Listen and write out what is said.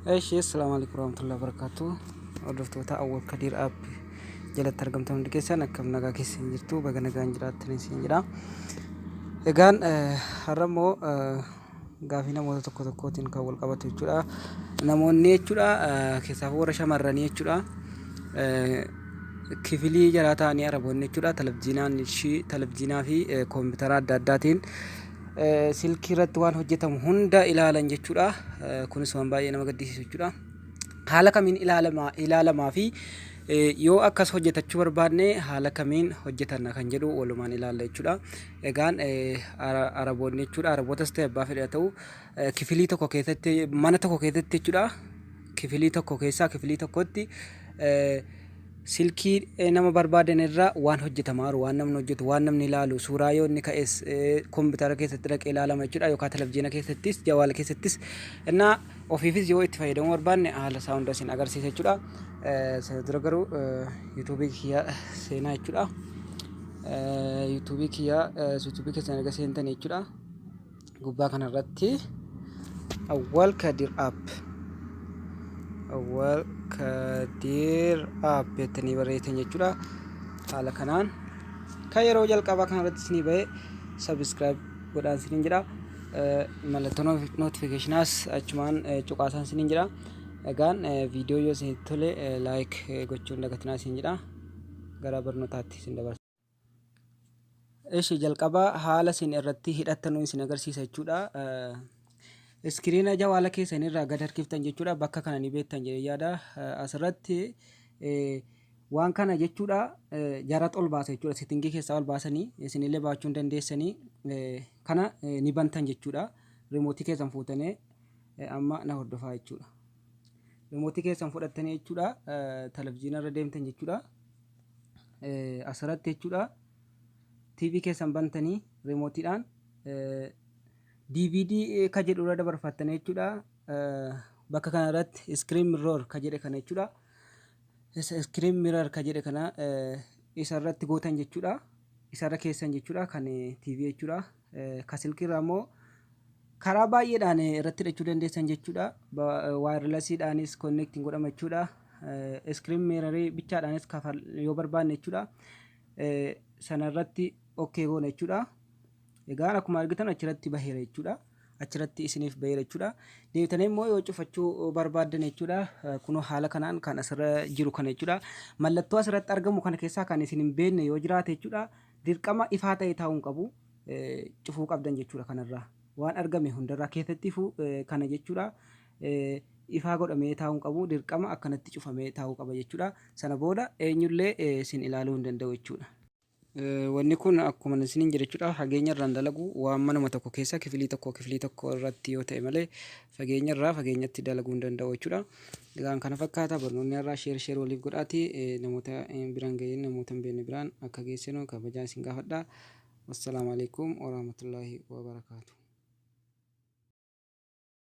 Assalamualaikum warahmatullahi wabarakatuh. Hordoftoota awwal kadir app jalatti argamtan keessan akkam nagaa keessan jirtu baga nagaan jiraattan isin jedha. Egaan har'ammoo gaafii namoota tokko tokkootiin kan wal qabatu jechuudha. Namoonni jechuudha keessaa warra shamarranii jechuudha. Kifilii jalaa ta'anii araboonni jechuudha. Televizyiinaa fi koompitara adda addaatiin silkii irratti waan hojjetamu hunda ilaalan jechuudha. Kunis waan baay'ee nama gaddisiisu jechuudha. Haala kamiin ilaalamaa fi yoo akkas hojjetachuu barbaadne haala kamiin hojjetanna kan jedhu walumaan ilaalla jechuudha. Egaan araboonni jechuudha. Arabootas ta'e abbaa fedhe haa ta'u kifilii tokko keessatti mana tokko keessatti jechuudha. Kifilii tokko keessaa kifilii tokkotti silkii nama barbaadan irraa waan hojjetamaa jiru waan namni hojjetu waan namni ilaalu suuraa yoo inni ka'es koompitara keessatti dhaqee ilaalama jechuudha yookaan televizyiina keessattis jawaala keessattis innaa ofiifis yoo itti fayyadamuu barbaanne haala isaa hunda isin agarsiisa jechuudha. Sana dura garuu yuutuubii kiyyaa seenaa jechuudha. Yuutuubii keessan erga seentan jechuudha. Gubbaa kanarratti awwal kadir app jettanii barreessitan jechuudha. Haala kanaan kan yeroo jalqabaa kanarratti isinii bahee subscribe godhaan isiniin jedha. Mallattoo notificationaas achumaan cuqaasaan isiniin jedha. Egaan viidiyoo yoo isinitti tole like gochuun dagatinaa isiniin jedha. Gara barnootaatti isin dabarsa. Jalqabaa haala isin irratti hidhattanuu isin agarsiisa jechuudha. Iskiriina jawaala keessan irraa gad harkiftan jechuudha. Bakka kana ni beektan jedhee yaada. Asirratti waan kana jechuudha jaarratti ol baasa jechuudha. Settingii keessaa ol baasanii isinillee baachuu dandeessanii kana ni bantan jechuudha. Reemootii keessan fuutanii amma na hordofaa jechuudha. Reemootii keessan fudhattanii jechuudha televizyiina irra deemtan jechuudha. Asirratti jechuudha TV keessan bantanii reemootiidhaan DVD ka jedhu irra dabarfattanii jechuudha. Bakka kanarratti screen mirror ka jedhe kana jechuudha. Screen mirror ka jedhe kana isarratti gootan jechuudha. Isarra keessan jechuudha kan TV jechuudha. Ka silkiirraa immoo karaa baay'eedhaan irratti hidhachuu dandeessan jechuudha. Waayirlesiidhaanis connecting godhama jechuudha. Screen mirrorii bichaadhaanis yoo barbaanne jechuudha. Sanarratti okay goona jechuudha. Egaan akkuma argitan achirratti baheera jechuudha. Achirratti isiniif baheera jechuudha. Deebitanii immoo yoo cufachuu barbaaddan jechuudha. Kunoo haala kanaan kan asirra jiru kana jechuudha. Mallattoo asirratti argamu kana keessaa kan isin hin beekne yoo jiraate jechuudha. Dirqama ifaa ta'e taa'uu qabu. Cufuu qabdan jechuudha kanarraa. Waan argame hundarraa keessatti kana jechuudha. Ifaa godhamee taa'uu qabu. Dirqama akkanatti cufamee taa'uu qaba jechuudha. Sana booda eenyullee isin ilaaluu hin danda'u jechuudha. Wanni kun akkuma isiniin jedhe jechuudha. Fageenya irraan dalagu waan manuma tokko keessa kifilii tokko irratti yoo ta'e malee fageenya irraa fageenyatti dalaguu hin danda'u jechuudha. Egaan kana fakkaata barnoonni irraa sheer waliif godhaati namoota biraan ga'een namoota hin beekne biraan akka geessinu kabajaa isin gaafadha. Wassalaamu alaikum warahmatullahi wabarakatuh.